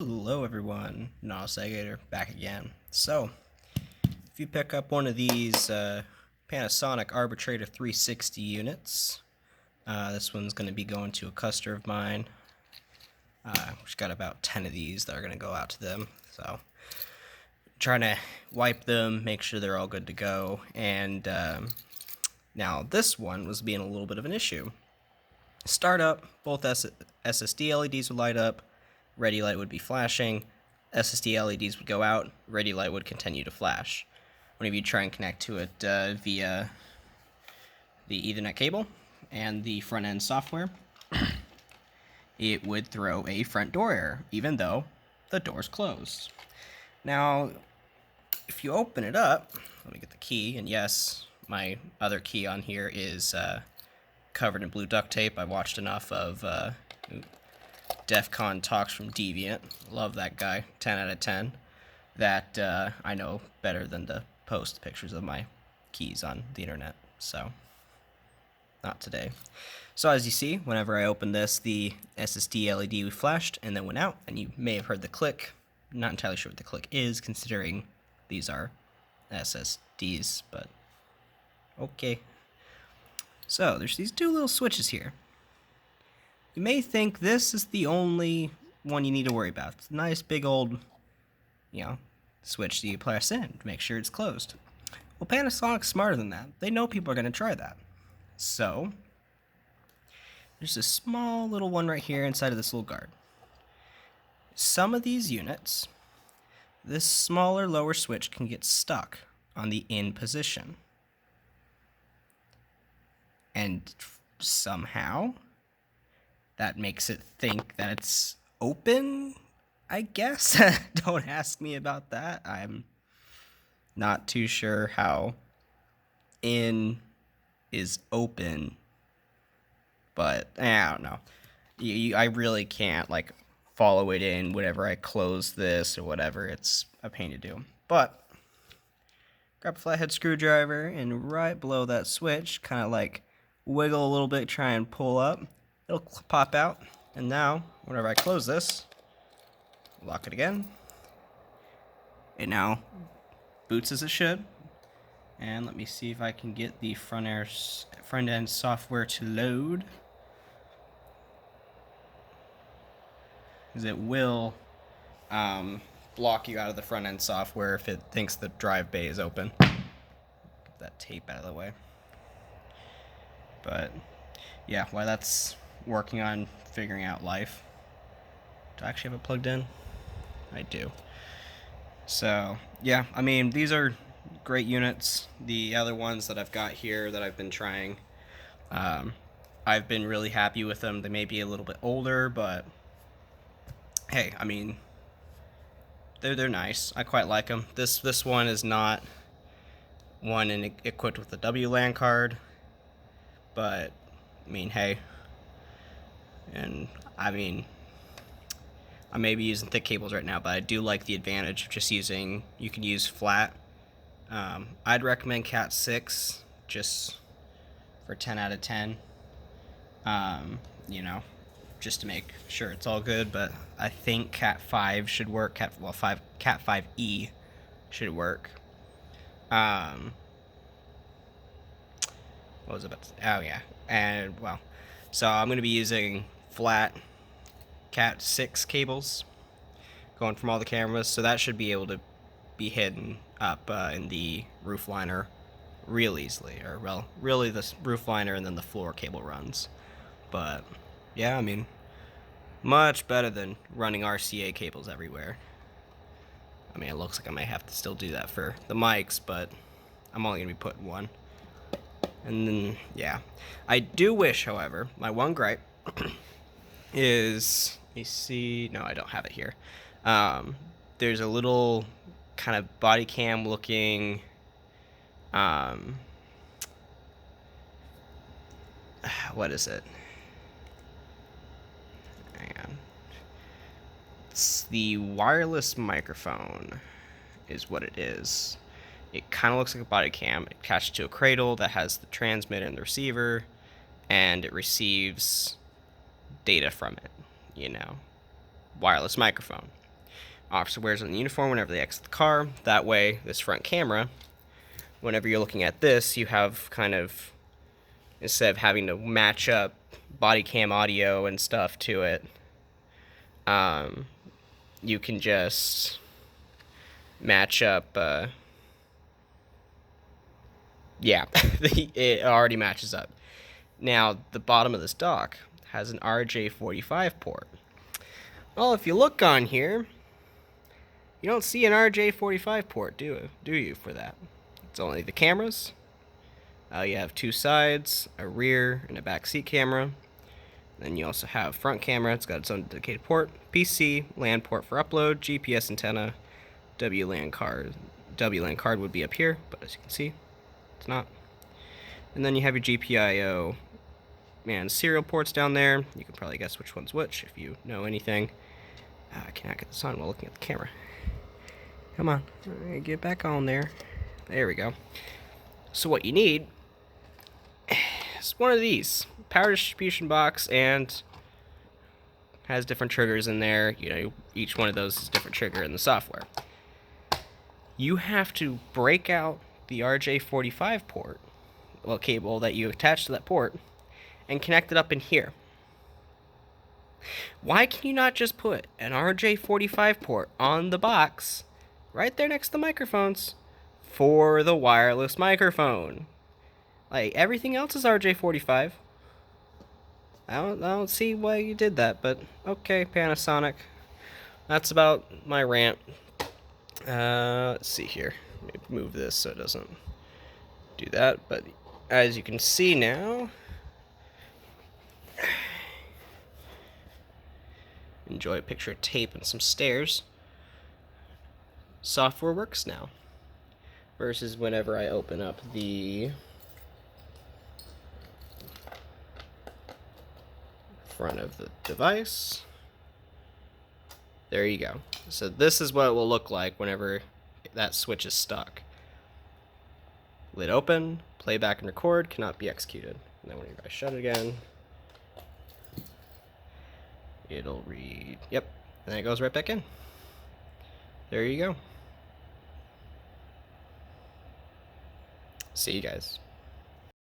Hello everyone, Gator back again. So, if you pick up one of these Panasonic Arbatrator 360 units, this one's going to be going to a customer of mine. We've got about 10 of these that are going to go out to them. So, trying to wipe them, make sure they're all good to go. And now this one was being a little bit of an issue. Startup, both SSD LEDs would light up, ready light would be flashing, SSD LEDs would go out, ready light would continue to flash. Whenever you try and connect to it via the Ethernet cable and the front end software, it would throw a front door error, even though the door's closed. Now, if you open it up, let me get the key, and yes, my other key on here is covered in blue duct tape. I watched enough of DEFCON talks from Deviant. Love that guy. 10 out of 10. That I know better than to post pictures of my keys on the internet. So, not today. So as you see, whenever I opened this, the SSD LED flashed and then went out, and you may have heard the click. Not entirely sure what the click is, considering these are SSDs, but okay. So, there's these two little switches here. You may think this is the only one you need to worry about. It's a nice big old, switch that you press in to make sure it's closed. Well, Panasonic's smarter than that. They know people are going to try that. So, there's a small little one right here inside of this little guard. Some of these units, this smaller lower switch can get stuck on the in position. And somehow, that makes it think that it's open, I guess. Don't ask me about that. I'm not too sure how in is open, but I don't know. I really can't, follow it in whenever I close this or whatever. It's a pain to do. But, grab a flathead screwdriver, and right below that switch, kind of wiggle a little bit, try and pull up. It'll pop out, and now, whenever I close this, lock it again, it now boots as it should. And let me see if I can get the front end software to load, because it will block you out of the front end software if it thinks the drive bay is open. Get that tape out of the way. But yeah, while that's working on figuring out life. Do I actually have it plugged in? I do. So yeah, I mean, these are great units. The other ones that I've got here that I've been trying, I've been really happy with them. They may be a little bit older, but hey, I mean, they're nice. I quite like them. This one is not one equipped with a WLAN card, but I mean, hey. And I mean, I may be using thick cables right now, but I do like the advantage of just using, you can use flat. I'd recommend Cat 6 just for 10 out of 10. Just to make sure it's all good, but I think Cat 5 should work. Cat 5e should work. What was it about to say? Oh yeah. And well, so I'm going to be using flat Cat 6 cables going from all the cameras, so that should be able to be hidden up in the roof liner real easily, or well, really the roof liner and then the floor cable runs. But yeah, I mean, much better than running RCA cables everywhere. I mean, it looks like I may have to still do that for the mics, but I'm only going to be putting one. And then, yeah. I do wish, however, my one gripe is, let me see, no, I don't have it here. There's a little kind of body cam looking, what is it? Hang on. It's the wireless microphone is what it is. It kind of looks like a body cam. It attached to a cradle that has the transmitter and the receiver, and it receives data from it, wireless microphone. Officer wears on the uniform whenever they exit the car. That way, this front camera, whenever you're looking at this, you have kind of, instead of having to match up body cam audio and stuff to it, you can just match up, yeah, it already matches up. Now, the bottom of this dock has an RJ45 port. Well, if you look on here, you don't see an RJ45 port, do you, for that? It's only the cameras. You have two sides, a rear and a back seat camera. Then you also have front camera. It's got its own dedicated port, PC, LAN port for upload, GPS antenna, WLAN card. WLAN card would be up here, but as you can see, it's not. And then you have your GPIO and serial ports down there. You can probably guess which one's which if you know anything. I cannot get this on while looking at the camera. Come on, get back on there. There we go. So what you need is one of these. Power distribution box, and has different triggers in there. You know, each one of those is a different trigger in the software. You have to break out the RJ45 port, well, cable that you attach to that port, and connect it up in here. Why can you not just put an RJ45 port on the box right there next to the microphones for the wireless microphone? Like, everything else is RJ45. I don't see why you did that, but okay, Panasonic. That's about my rant. Let's see here. Let me move this so it doesn't do that. But as you can see now, enjoy a picture of tape and some stairs. Software works now. Versus whenever I open up the front of the device. There you go. So this is what it will look like whenever that switch is stuck. Lid open, playback and record cannot be executed. And then when I shut it again, it'll read, yep, and then it goes right back in. There you go. See you guys.